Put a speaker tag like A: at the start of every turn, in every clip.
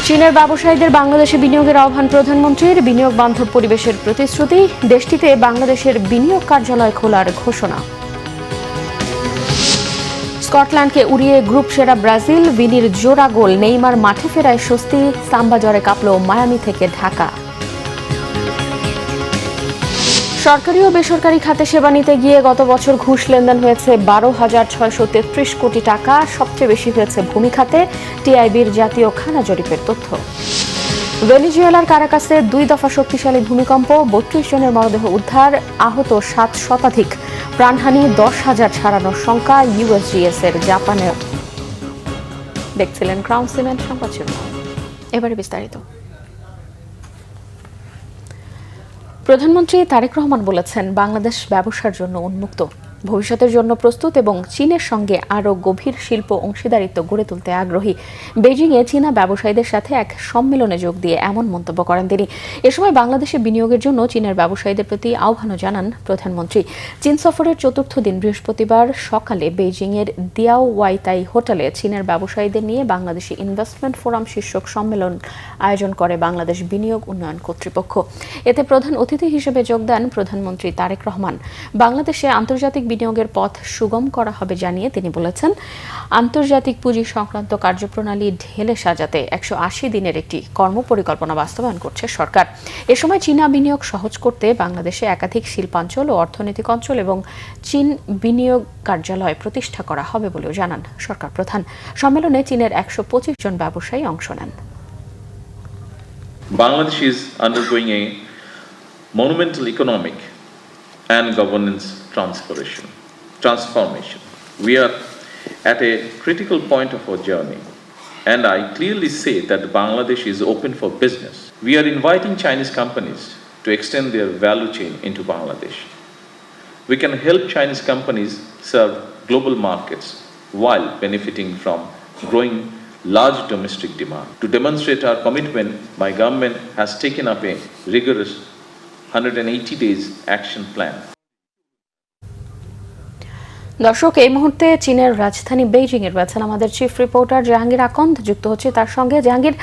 A: চীনের ব্যবসায়ীদের বাংলাদেশে বিনিয়োগের আহ্বান প্রধানমন্ত্রীর। বিনিয়োগ বান্ধব পরিবেশের প্রতিশ্রুতি। দেশটিতে বাংলাদেশের বিনিয়োগ কার্যালয় খোলার ঘোষণা। স্কটল্যান্ডকে উড়িয়ে গ্রুপ সেরা ব্রাজিল। ভিনির জোড়া গোল। নেইমার মাঠে ফেরায় স্বস্তি। সাম্বা জ্বরে কাঁপল মায়ামি থেকে ঢাকা। সরকারি ও বেসরকারি খাতে সেবা নিতে গিয়ে গত বছর ঘুষ লেনদেন হয়েছে 12,633 কোটি টাকা। সবচেয়ে বেশি হয়েছে ভূমি খাতে। টিআইবির জাতীয় খানা জরিপের তথ্য। ভেনেজুয়েলার কারাকাসে 2 দফা শক্তিশালী ভূমিকম্প। 32 জনের মরদেহ উদ্ধার। আহত 7 শতাধিক। প্রাণহানি 10,000 ছাড়ানোর সংখ্যা। ইউএসজিএস এর জাপানে। দেখছিলেন ক্রাউন সিমেন্ট সংবাদ শিরোনাম। এবারে বিস্তারিত। প্রধানমন্ত্রী তারেক রহমান বলেছেন, বাংলাদেশ ব্যবসার জন্য উন্মুক্ত, ভবিষ্যতের জন্য প্রস্তুত এবং চীনের সঙ্গে আরও গভীর শিল্প অংশীদারিত্ব গড়ে তুলতে আগ্রহী। বেজিংয়ে চীনা ব্যবসায়ীদের সাথে এক সম্মেলনে যোগ দিয়ে এমন মন্তব্য করেন তিনি। এ সময় বাংলাদেশে বিনিয়োগের জন্য চীনের ব্যবসায়ীদের প্রতি আহ্বানও জানান প্রধানমন্ত্রী। চীন সফরের চতুর্থ দিন বৃহস্পতিবার সকালে বেজিংয়ের দিয়াও ওয়াইতাই হোটেলে চীনের ব্যবসায়ীদের নিয়ে বাংলাদেশি ইনভেস্টমেন্ট ফোরাম শীর্ষক সম্মেলন আয়োজন করে বাংলাদেশ বিনিয়োগ উন্নয়ন কর্তৃপক্ষ। এতে প্রধান অতিথি হিসেবে যোগ দেন প্রধানমন্ত্রী তারেক রহমান। বাংলাদেশে আন্তর্জাতিক বিনিয়োগের পথ সুগম করা হবে জানিয়ে তিনি বলেছেন, আন্তর্জাতিক পুঁজি সংক্রান্ত কার্যপ্রণালী ঢেলে সাজাতে 180 দিনের একটি কর্মপরিকল্পনা বাস্তবায়ন করছে সরকার। এ সময় চীনা বিনিয়োগ সহজ করতে বাংলাদেশে একাধিক শিল্পাঞ্চল ও অর্থনৈতিক অঞ্চল এবং চীন বিনিয়োগ কার্যালয় প্রতিষ্ঠা করা হবে বলেও জানান সরকার প্রধান। সম্মেলনে চীনের 125 জন ব্যবসায়ী অংশ নেন।
B: Bangladesh is undergoing a monumental economic and governance transformation. We are at a critical point of our journey, and I clearly say that Bangladesh is open for business. We are inviting Chinese companies to extend their value chain into Bangladesh. We can help Chinese companies serve global markets while benefiting from growing large domestic demand. To demonstrate our commitment, my government has taken up a rigorous 180 days action plan.
A: দর্শক, এই মুহূর্তে চীনের রাজধানী Beijing এর রয়েছেন আমাদের chief reporter Jahangir আকন্দ, যুক্ত হচ্ছে তার সঙ্গে। জাহাঙ্গীর,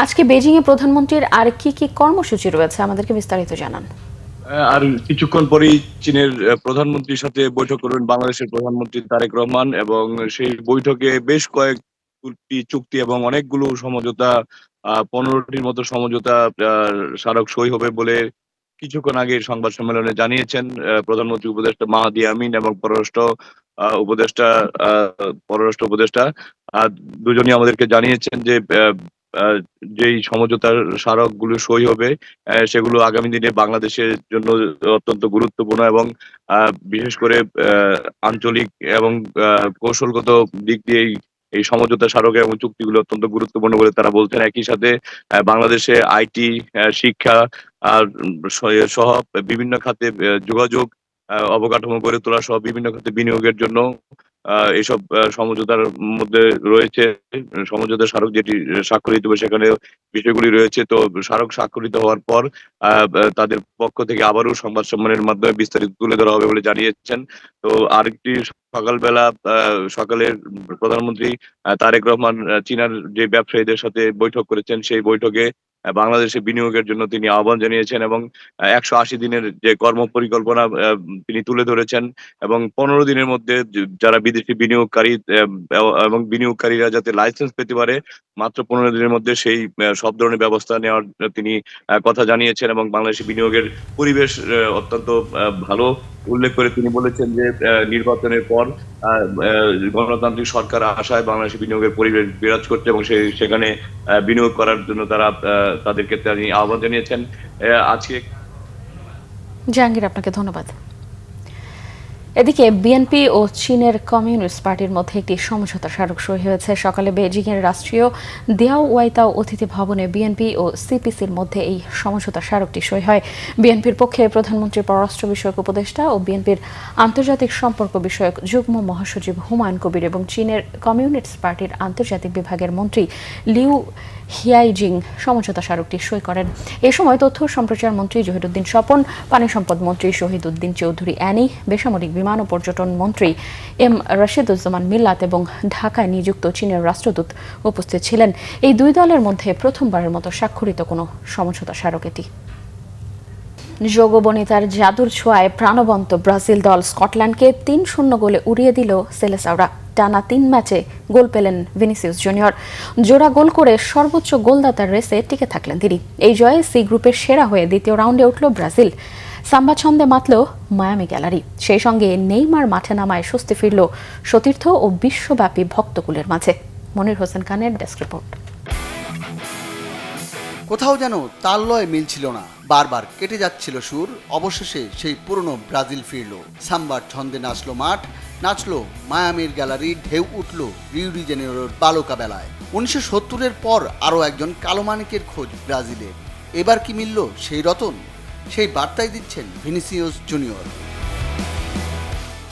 A: আজকে বেইজিং এ প্রধানমন্ত্রীর আর কি কি কর্মসূচি রয়েছে আমাদেরকে বিস্তারিত জানান।
C: আর কিছুক্ষণ পরেই চীনের প্রধানমন্ত্রীর সাথে বৈঠক করবেন বাংলাদেশের প্রধানমন্ত্রী তারেক রহমান, এবং সেই বৈঠকে বেশ কয়েকটি চুক্তি এবং অনেকগুলো সমঝোতা, 15টির মতো সমঝোতা স্মারক সই হবে বলে কিছুক্ষণ আগে সংবাদ সম্মেলনে জানিয়েছেন প্রধানমন্ত্রী উপদেষ্টা মাহাদি আমিন এবং পররাষ্ট্র উপদেষ্টা দুজনই আমাদেরকে জানিয়েছেন যে যেই সমঝোতার স্মারকগুলো সই হবে সেগুলো আগামী দিনে বাংলাদেশের জন্য অত্যন্ত গুরুত্বপূর্ণ এবং বিশেষ করে আঞ্চলিক এবং কৌশলগত দিক দিয়ে এই সমঝোতা স্মারক এবং চুক্তিগুলো অত্যন্ত গুরুত্বপূর্ণ বলে তারা বলছেন। একই সাথে বাংলাদেশে আইটি, শিক্ষা সহ বিভিন্ন খাতে যোগাযোগ অবকাঠামো গড়ে তোলা সহ বিভিন্ন খাতে বিনিয়োগের জন্য এইসব সমঝোতার মধ্যে রয়েছে। সমঝোতা স্মারক যেটি স্বাক্ষরিত হবে সেখানে বিষয়গুলি রয়েছে। তো স্মারক স্বাক্ষরিত হওয়ার পর তাদের পক্ষ থেকে আবারও সংবাদ সম্মেলনের মাধ্যমে বিস্তারিত তুলে ধরা হবে বলে জানিয়েছেন। তো আরেকটি সকালে প্রধানমন্ত্রী তারেক রহমান চীনার যে ব্যবসায়ীদের সাথে বৈঠক করেছেন, সেই বৈঠকে বাংলাদেশে বিনিয়োগের জন্য তিনি আহ্বান জানিয়েছেন এবং 180 দিনের যে কর্মপরিকল্পনা তিনি তুলে ধরেছেন এবং 15 দিনের মধ্যে যারা বিদেশি বিনিয়োগকারী এবং বিনিয়োগকারীরা যাতে লাইসেন্স পেতে পারে, মাত্র 15 দিনের মধ্যে সেই সব ধরনের ব্যবস্থা নেওয়ার তিনি কথা জানিয়েছেন এবং বাংলাদেশি বিনিয়োগের পরিবেশ অত্যন্ত ভালো উল্লেখ করে তিনি বলেছেন যে নির্বাচনের পর গণতান্ত্রিক সরকার আশায় বাংলাদেশি বিনিয়োগের পরিবেশ বিরাজ করছে এবং সেখানে বিনিয়োগ করার জন্য তাদেরকে তিনি আহ্বান জানিয়েছেন। আজকে
A: জাহাঙ্গীর, আপনাকে ধন্যবাদ। এদিকে বিএনপি ও চীনের কমিউনিস্ট পার্টির মধ্যে একটি সমঝোতা স্মারক সই হয়েছে। সকালে বেজিং এর রাষ্ট্রীয় দিয়াও ওয়াইতাও অতিথি ভবনে বিএনপি ও সিপিসির মধ্যে এই সমঝোতা স্মারকটি সই হয়। বিএনপির পক্ষে প্রধানমন্ত্রীর পররাষ্ট্র বিষয়ক উপদেষ্টা ও বিএনপির আন্তর্জাতিক সম্পর্ক বিষয়ক যুগ্ম মহাসচিব হুমায়ুন কবির এবং চীনের কমিউনিস্ট পার্টির আন্তর্জাতিক বিভাগের মন্ত্রী লিউ হিয়াইজিং সমঝোতা স্মারকটি সই করেন। এ সময় তথ্য ও সম্প্রচার মন্ত্রী জহিরুদ্দিন স্বপন, পানি সম্পদ মন্ত্রী শহীদ উদ্দিন চৌধুরী অ্যানি, বেসামরিক বিমান ও পর্যটন মন্ত্রী এম রশিদুজ্জামান মিল্লাত এবং ঢাকায় নিযুক্ত চীনের রাষ্ট্রদূত উপস্থিত ছিলেন। এই দুই দলের মধ্যে প্রথমবারের মতো স্বাক্ষরিত কোনো সমঝোতা স্মারক এটি। যোগবনিতার জাদুর ছোঁয়ায় প্রাণবন্ত ব্রাজিল দল স্কটল্যান্ডকে ৩-০ গোলে উড়িয়ে দিল সেলেসাওরা। টানা ৩ ম্যাচে গোল পেলেন ভিনিসিয়াস জুনিয়র। জোড়া গোল করে সর্বোচ্চ গোলদাতার রেসে টিকে থাকলেন তিনি। এই জয়ে সি গ্রুপের সেরা হয়ে দ্বিতীয় রাউন্ডে উঠল ব্রাজিল। সাম্বা ছন্দে মাতল মায়ামি গ্যালারি। সেই সঙ্গে নেইমার মাঠে নামায় স্বস্তি ফিরল সতীর্থ ও বিশ্বব্যাপী ভক্তকুলের মাঝে। মনির হোসেন খানের ডেস্ক রিপোর্ট।
D: কোথাও যেন তাল লয় মিলছিল না, বারবার কেটে যাচ্ছিল সুর। অবশেষে সেই পুরনো ব্রাজিল ফিরল। সাম্বার ছন্দে নাচলো মাঠ, নাচলো মায়ামির গ্যালারি, ঢেউ উঠল রিও ডি জেনেরোর বালুকা বেলায়। 1970-এর পর আরও একজন কালো মানিকের খোঁজ ব্রাজিলের। এবার কি মিলল সেই রতন? সেই বার্তাই দিচ্ছেন ভিনিসিয়াস জুনিয়র।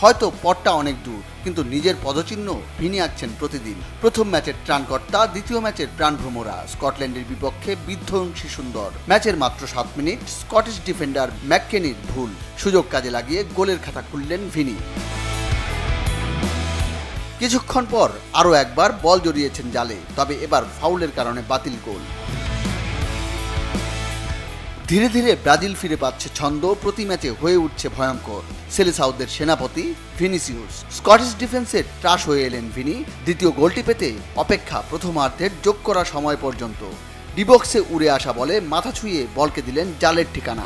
D: হয়তো পথটা অনেক দূর, কিন্তু নিজের পদচিহ্ন ভিনি আঁকছেন প্রতিদিন। প্রথম ম্যাচের ত্রাণকর্তা, দ্বিতীয় ম্যাচের প্রাণভ্রমরা। স্কটল্যান্ডের বিপক্ষে বিধ্বংসী সুন্দর। ম্যাচের মাত্র 7 মিনিট স্কটিশ ডিফেন্ডার ম্যাককেনির ভুল, সুযোগ কাজে লাগিয়ে গোলের খাতা খুললেন ভিনি। কিছুক্ষণ পর আরও একবার বল জড়িয়েছেন জালে, তবে এবার ফাউলের কারণে বাতিল গোল। ধীরে ধীরে ব্রাজিল ফিরে পাচ্ছে ছন্দ, প্রতি ম্যাচে হয়ে উঠছে ভয়ঙ্কর। সেলেসাওদের সেনাপতি ভিনিসিয়াস। স্কটিশ ডিফেন্সের ত্রাস হয়ে এলেন ভিনি। দ্বিতীয় গোলটি পেতে অপেক্ষা প্রথমার্ধের যোগ করা সময় পর্যন্ত। ডিবক্সে উড়ে আসা বলে মাথা ছুঁয়ে বলকে দিলেন জালের ঠিকানা।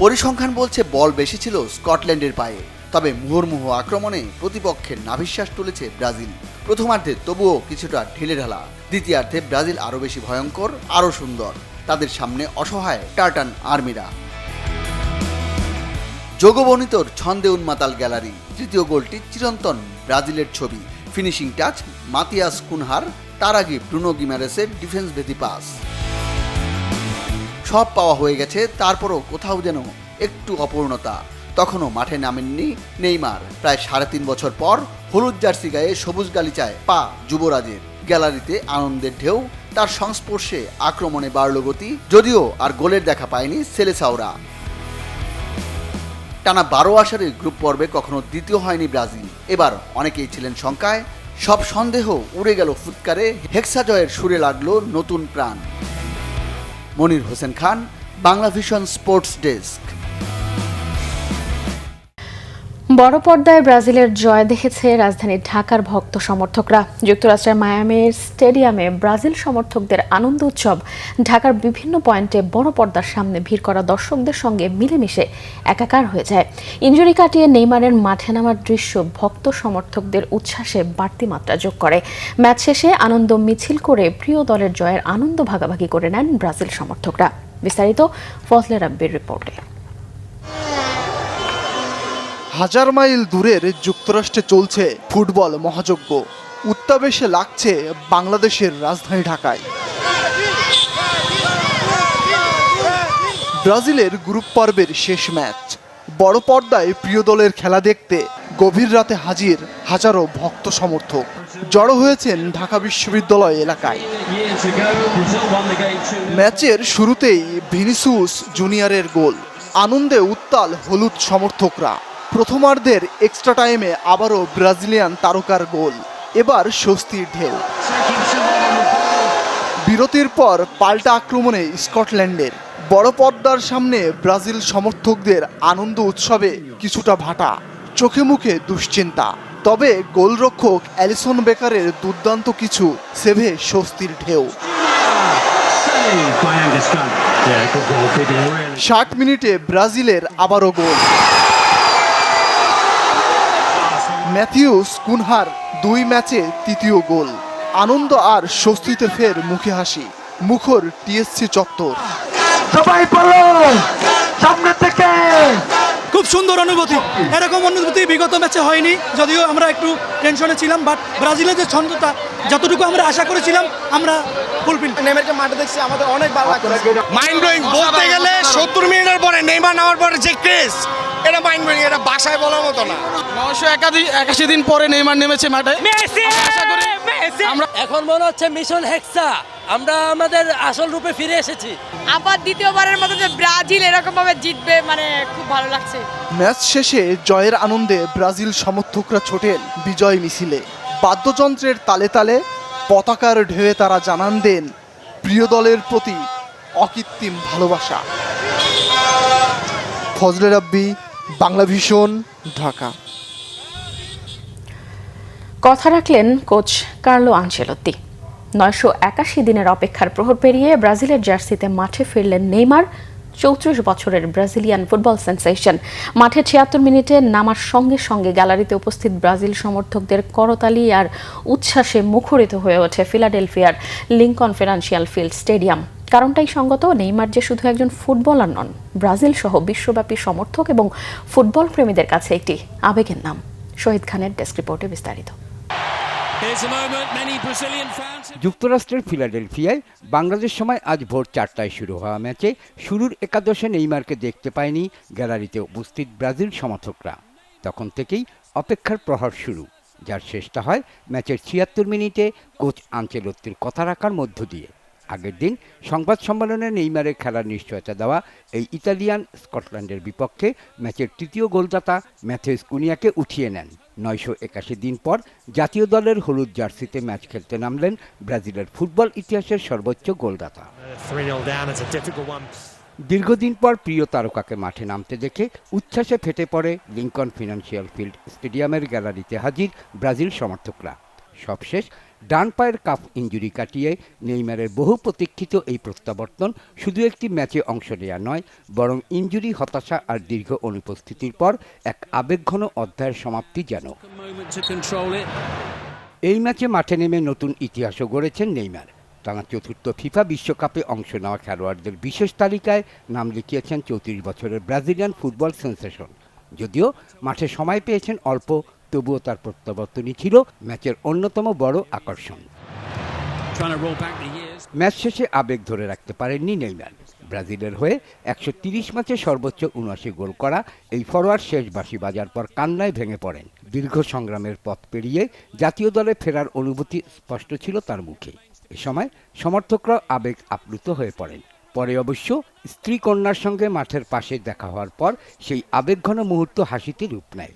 D: পরিসংখ্যান বলছে বল বেশি ছিল স্কটল্যান্ডের পায়ে, তবে মুহুর্মুহু আক্রমণে প্রতিপক্ষের নাভিশ্বাস তুলেছে ব্রাজিল। প্রথমার্ধে তবুও কিছুটা ঢিলেঢালা, দ্বিতীয়ার্ধে ব্রাজিল আরও বেশি ভয়ঙ্কর, আরও সুন্দর। তাদের সামনে অসহায় টার্টান আর্মিরা। যোগবনিতর ছন্দে উন্মাতাল গ্যালারি। তৃতীয় গোলটি চিরন্তন ব্রাজিলের ছবি। ফিনিশিং টাচ মাতিয়াস কুনহার, তার আগে ব্রুনো গিমারেসের ডিফেন্স ভেদি পাস। সব পাওয়া হয়ে গেছে, তারপরও কোথাও যেন একটু অপূর্ণতা। তখনও মাঠে নামেননি নেইমার। প্রায় 3.5 বছর পর হলুদ জার্সি গায়ে সবুজ গালিচায় পা যুবরাজের। গ্যালারিতে আনন্দের ঢেউ, তার সংস্পর্শে আক্রমণে বাড়ল গতি। যদিও আর গোলের দেখা পায়নি সেলেসাওরা। টানা 12 আসরের গ্রুপ পর্বে কখনো দ্বিতীয় হয়নি ব্রাজিল। এবার অনেকেই ছিলেন শঙ্কায়, সব সন্দেহ উড়ে গেল ফুৎকারে। হেক্সা জয়ের সুরে লাগলো নতুন প্রাণ। Monir Hossain Khan, Bangla vision sports desk.
A: বড় পর্দায় ব্রাজিলের জয় দেখেছে রাজধানী ঢাকার ভক্ত সমর্থকরা। যুক্তরাষ্ট্রের মায়ামির স্টেডিয়ামে ব্রাজিল সমর্থকদের আনন্দ উৎসব। ঢাকার বিভিন্ন পয়েন্টে বড় পর্দার সামনে ভিড় করা দর্শকদের সঙ্গে মিলেমিশে একাকার হয়ে যায়। ইনজুরি কাটিয়ে নেইমারের মাঠে নামার দৃশ্য ভক্ত সমর্থকদের উচ্ছ্বাসে বাড়তি মাত্রা যোগ করে। ম্যাচ শেষে আনন্দ মিছিল করে প্রিয় দলের জয়ের আনন্দ ভাগাভাগি করে নেন ব্রাজিল সমর্থকরা। বিস্তারিত ফজলে রাব্বির রিপোর্টে।
E: হাজার মাইল দূরের যুক্তরাষ্ট্রে চলছে ফুটবল মহাযজ্ঞ। উত্তাপেশে লাগছে বাংলাদেশের রাজধানী ঢাকায়। ব্রাজিলের গ্রুপ পর্বের শেষ ম্যাচ। বড় পর্দায় প্রিয় দলের খেলা দেখতে গভীর রাতে হাজির হাজারো ভক্ত সমর্থক। জড়ো হয়েছেন ঢাকা বিশ্ববিদ্যালয় এলাকায়। ম্যাচের শুরুতেই ভিনিসিয়াস জুনিয়রের গোল। আনন্দে উত্তাল হলুদ সমর্থকরা। প্রথমার্ধের এক্সট্রা টাইমে আবারও ব্রাজিলিয়ান তারকার গোল। এবার স্বস্তির ঢেউ। বিরতির পর পাল্টা আক্রমণে স্কটল্যান্ডের। বড় পর্দার সামনে ব্রাজিল সমর্থকদের আনন্দ উৎসবে কিছুটা ভাটা, চোখে মুখে দুশ্চিন্তা। তবে গোলরক্ষক অ্যালিসন বেকারের দুর্দান্ত কিছু সেভে স্বস্তির ঢেউ। 60 মিনিটে ব্রাজিলের আবারও গোল। ম্যাথিউস কুনহার 2 ম্যাচে 3য় গোল। আনন্দ আর স্বস্তিতে ফের মুখে হাসি। মুখর টিএসসি চত্বর।
F: সবাই বলো সামনে থেকে। খুব সুন্দর অনুভূতি, এরকম অনুভূতি বিগত ম্যাচে হয়নি। যদিও আমরা একটু টেনশনে ছিলাম, বাট ব্রাজিলের যে ছন্দটা যতটুকু আমরা আশা করেছিলাম আমরা ফুলফিল।
G: নেইমারকে মাঠে দেখছি, আমাদের অনেক ভালো লাগছে।
H: মাইন্ড ব্লোয়িং বলতে গেলে 70 মিনিটের পরে নেইমার নামার পরে যে ক্রেজ,
G: এটা মাইন্ড ব্লোয়িং, এটা ভাষায় বলার মতো না। 981 দিন পরে নেইমার নেমেছে মাঠে। আশা করি আমরা
H: এখন মনে হচ্ছে মিশন হেক্সা, আমরা আমাদের আসল রূপে ফিরে এসেছি।
I: আবার দ্বিতীয়বারের মতো যে ব্রাজিল এরকম ভাবে জিতবে, মানে খুব ভালো লাগছে।
E: ম্যাচ শেষে জয়ের আনন্দে ব্রাজিল সমর্থকরা ছোটেন বিজয় মিছিলে। বাদ্যযন্ত্রের তালে তালে পতাকার ঢেউয়ে তারা জানান দেন প্রিয় দলের প্রতি অকৃত্রিম ভালোবাসা। ফজলে রাব্বি, বাংলা ভিশন, ঢাকা।
A: কথা রাখলেন কোচ কার্লো আনচেলত্তি। 981 দিনের অপেক্ষার প্রহর পেরিয়ে ব্রাজিলের জার্সিতে মাঠে ফিরলেন নেইমার। 34 বছরের ব্রাজিলিয়ান ফুটবল সেন্সেশন মাঠে 76 মিনিটে নামার সঙ্গে সঙ্গে গ্যালারিতে উপস্থিত ব্রাজিল সমর্থকদের করতালি আর উচ্ছ্বাসে মুখরিত হয়ে ওঠে ফিলাডেলফিয়ার লিংকন ফিনান্সিয়াল ফিল্ড স্টেডিয়াম। কারণটাই সঙ্গত, নেইমার যে শুধু একজন ফুটবলার নন, ব্রাজিল সহ বিশ্বব্যাপী সমর্থক এবং ফুটবল প্রেমীদের কাছে একটি আবেগের নাম। শহীদ খানের ডেস্ক রিপোর্টে বিস্তারিত।
J: যুক্তরাষ্ট্রের ফিলাডেলফিয়ায় বাংলাদেশ সময় আজ ভোর 4টায় শুরু হওয়া ম্যাচে শুরুর একাদশে নেইমারকে দেখতে পায়নি গ্যালারিতে উপস্থিত ব্রাজিল সমর্থকরা। তখন থেকেই অপেক্ষার প্রহর শুরু, যার শেষটা হয় ম্যাচের 76 মিনিটে কোচ আনচেলত্তির কথা রাখার মধ্য দিয়ে। আগের দিন সংবাদ সম্মেলনে নেইমারের খেলার নিশ্চয়তা দেওয়া এই ইতালিয়ান স্কটল্যান্ডের বিপক্ষে ম্যাচের তৃতীয় গোলদাতা ম্যাথিউস কুনিয়াকে উঠিয়ে নেন। 981 দিন পর জাতীয় দলের হলুদ জার্সিতে ম্যাচ খেলতে নামলেন ব্রাজিলের ফুটবল ইতিহাসের সর্বোচ্চ গোলদাতা। দীর্ঘদিন পর প্রিয় তারকাকে মাঠে নামতে দেখে উচ্ছ্বাসে ফেটে পড়ে লিংকন ফিনান্সিয়াল ফিল্ড স্টেডিয়ামের গ্যালারিতে হাজির ব্রাজিল সমর্থকরা। সবশেষ ডান পায়ের কাফ ইনজুরি কাটিয়ে নেইমারের বহু প্রতীক্ষিত এই প্রত্যাবর্তন শুধু একটি ম্যাচে অংশ নেওয়া নয়, বরং ইনজুরি, হতাশা আর দীর্ঘ অনুপস্থিতির পর এক আবেগঘন অধ্যায়ের সমাপ্তি যেন। এই ম্যাচে মাঠে নেমে নতুন ইতিহাসও গড়েছেন নেইমার। টানা চতুর্থ ফিফা বিশ্বকাপে অংশ নেওয়া খেলোয়াড়দের বিশেষ তালিকায় নাম লিখিয়েছেন 34 বছরের ব্রাজিলিয়ান ফুটবল সেন্সেশন। যদিও মাঠে সময় পেয়েছেন অল্প, তবুও তার প্রত্যাবর্তনই ছিল ম্যাচের অন্যতম বড় আকর্ষণ। ম্যাচ শেষে আবেগ ধরে রাখতে পারেননি নেইমার। ব্রাজিলের হয়ে 130 ম্যাচে সর্বোচ্চ 79 গোল করা এই ফরোয়ার্ড শেষ বাঁশি বাজার পর কান্নায় ভেঙে পড়েন। দীর্ঘ সংগ্রামের পথ পেরিয়ে জাতীয় দলে ফেরার অনুভূতি স্পষ্ট ছিল তার মুখে। এ সময় সমর্থকরা আবেগ আপ্লুত হয়ে পড়েন। পরে অবশ্য স্ত্রী কন্যার সঙ্গে মাঠের পাশে দেখা হওয়ার পর সেই আবেগঘন মুহূর্ত হাসিতে রূপ নেয়।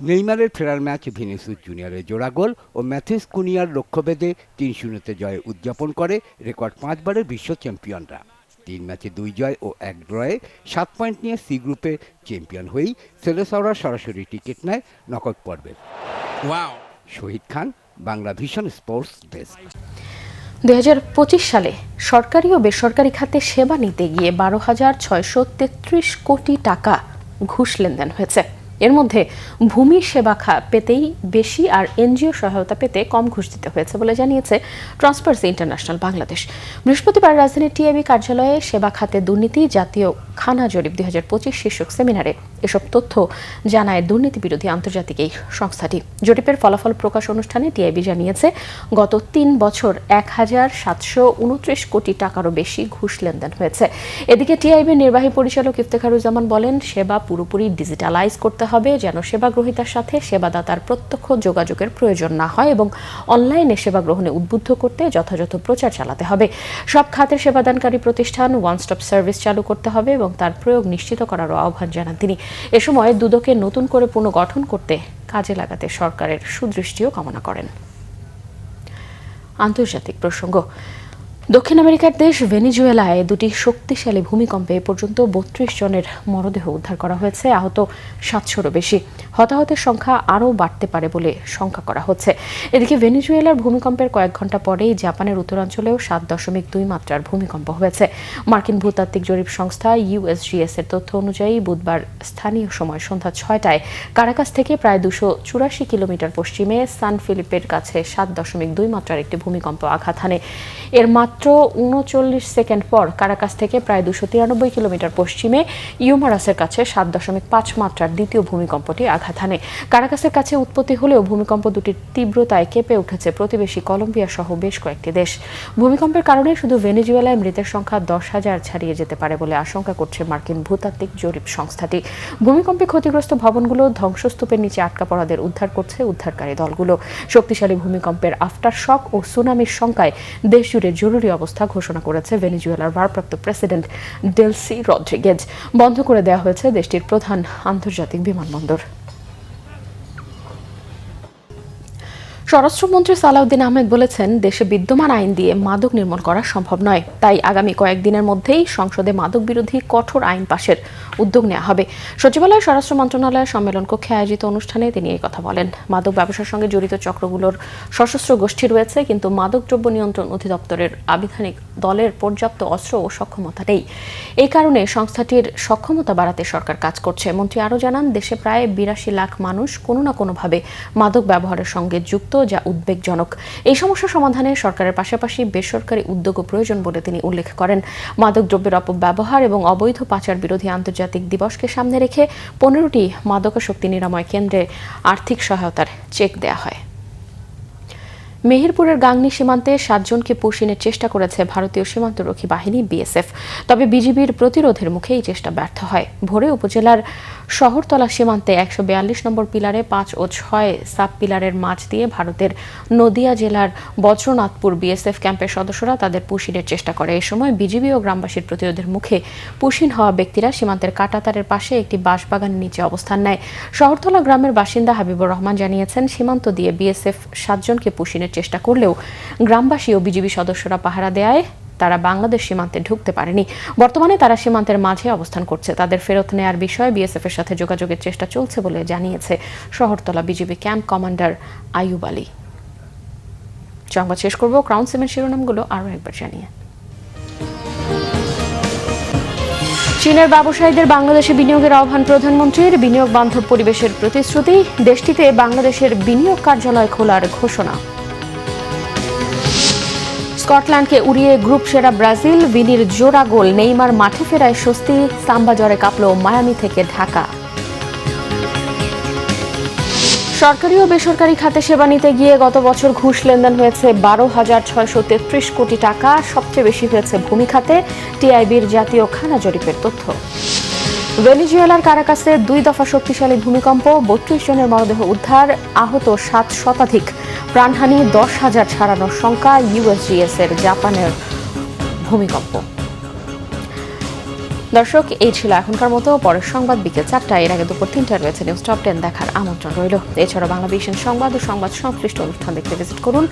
J: নেইমারের ফেরার ম্যাচ ভিনিসিয়াস জুনিয়রের জোড়া গোল ও ম্যাথিউস কুনিয়ার লক্ষ্যভেদে 3-0 জয়ে উদযাপন করে রেকর্ড 5 বারের বিশ্ব চ্যাম্পিয়নরা। 3 ম্যাচে 2 জয় ও 1 ড্রয়ে 7 পয়েন্ট নিয়ে সি গ্রুপে চ্যাম্পিয়ন হয়েই সেলেসাওরা সরাসরি টিকিট নেয় নকআউট পর্বের। শহীদ খান, বাংলা ভিশন স্পোর্টস ডেস্ক।
A: 2025 সালে সরকারি ও বেসরকারি খাতে সেবা নিতে গিয়ে 12,633 কোটি টাকা ঘুষ লেনদেন হয়েছে। এর মধ্যে ভূমি সেবা পেতেই বেশি আর এনজিও সহায়তা পেতে কম ঘুষ দিতে হয়েছে বলে জানিয়েছে ট্রান্সপারেন্সি ইন্টারন্যাশনাল বাংলাদেশ। বৃহস্পতিবার রাজধানীর টিআইবি কার্যালয়ে সেবা খাতে দুর্নীতি জাতীয় খানা জরিপ 2025 শীর্ষক সেমিনারে এসব তথ্য জানায় দুর্নীতি বিরোধী আন্তর্জাতিক এই সংস্থাটি। জরিপের ফলাফল প্রকাশ অনুষ্ঠানে টিআইবি জানিয়েছে গত 3 বছর 1,729 কোটি টাকারও বেশি ঘুষ লেনদেন হয়েছে। এদিকে টিআইবির নির্বাহী পরিচালক ইফতেখারুজ্জামান বলেন, সেবা পুরোপুরি ডিজিটালাইজ করতে হবে যেন সেবা গ্রহীতার সাথে সেবাদাতার প্রত্যক্ষ যোগাযোগের প্রয়োজন না হয় এবং অনলাইনে সেবা গ্রহণে উদ্বুদ্ধ করতে যথাযথ প্রচার চালাতে হবে। সব খাতের সেবাদানকারী প্রতিষ্ঠান ওয়ান স্টপ সার্ভিস চালু করতে হবে এবং তার প্রয়োগ নিশ্চিত করারও আহ্বান জানান তিনি। এ সময় দুদকে নতুন করে পুনর্গঠন করতে কাজে লাগাতে সরকারের সুদৃষ্টিও কামনা করেন। আন্তর্জাতিক প্রসঙ্গ। দক্ষিণ আমেরিকার দেশ ভেনেজুয়েলায় 2টি শক্তিশালী ভূমিকম্পে এ পর্যন্ত 32 জনের মরদেহ উদ্ধার করা হয়েছে। আহত 700-রও বেশি। হতাহতের সংখ্যা আরও বাড়তে পারে বলে শঙ্কা করা হচ্ছে। এদিকে ভেনেজুয়েলার ভূমিকম্পের কয়েক ঘন্টা পরেই জাপানের উত্তরাঞ্চলেও 7.2 মাত্রার ভূমিকম্প হয়েছে। মার্কিন ভূতাত্ত্বিক জরিপ সংস্থা ইউএসজিএস এর তথ্য অনুযায়ী বুধবার স্থানীয় সময় সন্ধ্যা 6টায় কারাকাস থেকে প্রায় 284 কিলোমিটার পশ্চিমে সান ফিলিপের কাছে 7.2 মাত্রার একটি ভূমিকম্প আঘাত হানে। এর মাত্রা মাত্র ৩৯ সেকেন্ড পর কারাকাস থেকে প্রায় ২৯৩ কিলোমিটার পশ্চিমে ইউমারাসের কাছে ৭.৫ মাত্রার দ্বিতীয় ভূমিকম্পটি আঘাত হানে। কারাকাসের কাছে উৎপত্তি হলেও ভূমিকম্প দুটির তীব্রতায় কেঁপে উঠেছে প্রতিবেশী কলম্বিয়া সহ বেশ কয়েকটি দেশ। ভূমিকম্পের কারণে শুধু ভেনেজুয়েলায় মৃতের সংখ্যা ১০,০০০ ছাড়িয়ে যেতে পারে বলে আশঙ্কা করছে মার্কিন ভূতাত্ত্বিক জরিপ সংস্থাটি। ভূমিকম্পে ক্ষতিগ্রস্ত ভবনগুলো ধ্বংসস্তূপের নিচে আটকা পড়াদের উদ্ধার করছে উদ্ধারকারী দলগুলো। শক্তিশালী ভূমিকম্পের আফটার শক ও সুনামির শঙ্কায় দেশজুড়ে জরুরি অবস্থা ঘোষণা করেছে ভেনেজুয়েলার ভারপ্রাপ্ত প্রেসিডেন্ট ডেলসি রদ্রিগেজ। বন্ধ করে দেওয়া হয়েছে দেশটির প্রধান আন্তর্জাতিক বিমানবন্দর। স্বরাষ্ট্রমন্ত্রী সালাউদ্দিন আহমেদ বলেছেন, দেশে বিদ্যমান আইন দিয়ে মাদক নির্মূল করা সম্ভব নয়, তাই আগামী কয়েকদিনের মধ্যেই সংসদে মাদক বিরোধী কঠোর আইন পাশের উদ্যোগ নেওয়া হবে। সচিবালয় স্বরাষ্ট্র মন্ত্রণালয়ের সম্মেলন কক্ষে আয়োজিত অনুষ্ঠানে তিনি এই কথা বলেন। মাদক ব্যবসার সঙ্গে জড়িত চক্রগুলোর সশস্ত্র গোষ্ঠী রয়েছে, কিন্তু মাদকদ্রব্য নিয়ন্ত্রণ অধিদপ্তরের আবিধানিক দলের পর্যাপ্ত অস্ত্র ও সক্ষমতা নেই। এই কারণে সংস্থাটির সক্ষমতা বাড়াতে সরকার কাজ করছে। মন্ত্রী আরও জানান, দেশে প্রায় ৮২ লাখ মানুষ কোনো না কোনোভাবে মাদক ব্যবহারের সঙ্গে যুক্ত, যা উদ্বেগজনক। এই সমস্যা সমাধানে সরকারের পাশাপাশি বেসরকারি উদ্যোগও প্রয়োজন বলে তিনি উল্লেখ করেন। মাদকদ্রব্যের অপব্যবহার এবং অবৈধ পাচার বিরোধী আন্তর্জাতিক দিবসকে সামনে রেখে ১৫টি মাদকাসক্তি নিরাময় কেন্দ্রে আর্থিক সহায়তার চেক দেয়া হয়। মেহেরপুরের গাংনী সীমান্তে ৭ জনকে পুশিনের চেষ্টা করেছে ভারতীয় সীমান্তরক্ষী বাহিনী বিএসএফ। তবে বিজিবির প্রতিরোধের মুখে এই চেষ্টা ব্যর্থ হয়। ভোরে উপজেলার শহরতলা সীমান্তে ১৪২ নম্বর পিলারে ৫ ও ৬ সাব পিলারের মাঝ দিয়ে ভারতের নদিয়া জেলার বজ্রনাথপুর বিএসএফ ক্যাম্পের সদস্যরা তাদের পুশিনের চেষ্টা করে। এই সময় বিজিবি ও গ্রামবাসীর প্রতিরোধের মুখে পুশিন হওয়া ব্যক্তিরা সীমান্তের কাঁটাতারের পাশে একটি বাঁশবাগানের নিচে অবস্থান নেয়। শহরতলা গ্রামের বাসিন্দা হাবিবুর রহমান জানিয়েছেন, সীমান্ত দিয়ে বিএসএফ ৭ জনকে পুশিনের চেষ্টা করলেও গ্রামবাসী ও বিজিবি সদস্যরা পাহারা দেয় তারা বাংলাদেশ সীমান্তে ঢুকতে পারেনি। বর্তমানে তারা সীমান্তের মাঝে অবস্থান করছে। তাদের ফেরত নেয়ার বিষয়ে বিএসএফ এর সাথে যোগাযোগের চেষ্টা চলছে বলে জানিয়েছে শহরতলা BGB camp commander Ayub Ali. সংবাদ শেষ করব ক্রাউন সিমেন্ট শিরোনামগুলো আরও একবার জানিয়ে। চীনের ব্যবসায়ীদের বাংলাদেশে বিনিয়োগের আহ্বান প্রধানমন্ত্রীর। বিনিয়োগ বান্ধব পরিবেশের প্রতিশ্রুতি। দেশটিতে বাংলাদেশের বিনিয়োগ কার্যালয় খোলার ঘোষণা। স্কটল্যান্ডকে উড়িয়ে গ্রুপ সেরা ব্রাজিল। ভিনির জোড়া গোল। নেইমার মাঠে ফেরায় স্বস্তি। সাম্বা জ্বরে কাঁপল মায়ামি থেকে ঢাকা। সরকারি ও বেসরকারি খাতে সেবা নিতে গিয়ে গত বছর ঘুষ লেনদেন হয়েছে ১২,৬৩৩ কোটি টাকা। সবচেয়ে বেশি হয়েছে ভূমি খাতে। টিআইবির জাতীয় খানা জরিপের তথ্য। ভেনেজুয়েলার কারাকাসে ২ দফা শক্তিশালী ভূমিকম্প। ৩২ জনের মরদেহ উদ্ধার। আহত ৭ শতাধিক। প্রাণহানি ১০,০০০ ছাড়ানোর শঙ্কা। ইউএসজিএস এর জাপানের ভূমিকম্প। দর্শক, এই ছিল এখনকার মতো। পরের সংবাদ বিকেল ৪টায়। এর আগে দুপুর ৩টায় রয়েছে নিউজ টপ 10 দেখার আমন্ত্রণ রইল। এছাড়া বাংলা ভিশন সংবাদ ও সংবাদ সংশ্লিষ্ট অনুষ্ঠান দেখতে ভিজিট করুন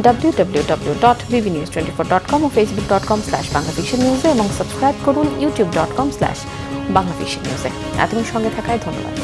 A: www.bbnews24.com ও facebook.com/banglavisionnews এবং সাবস্ক্রাইব করুন youtube.com/banglavisionnews। এতদিন সঙ্গে থাকায় ধন্যবাদ।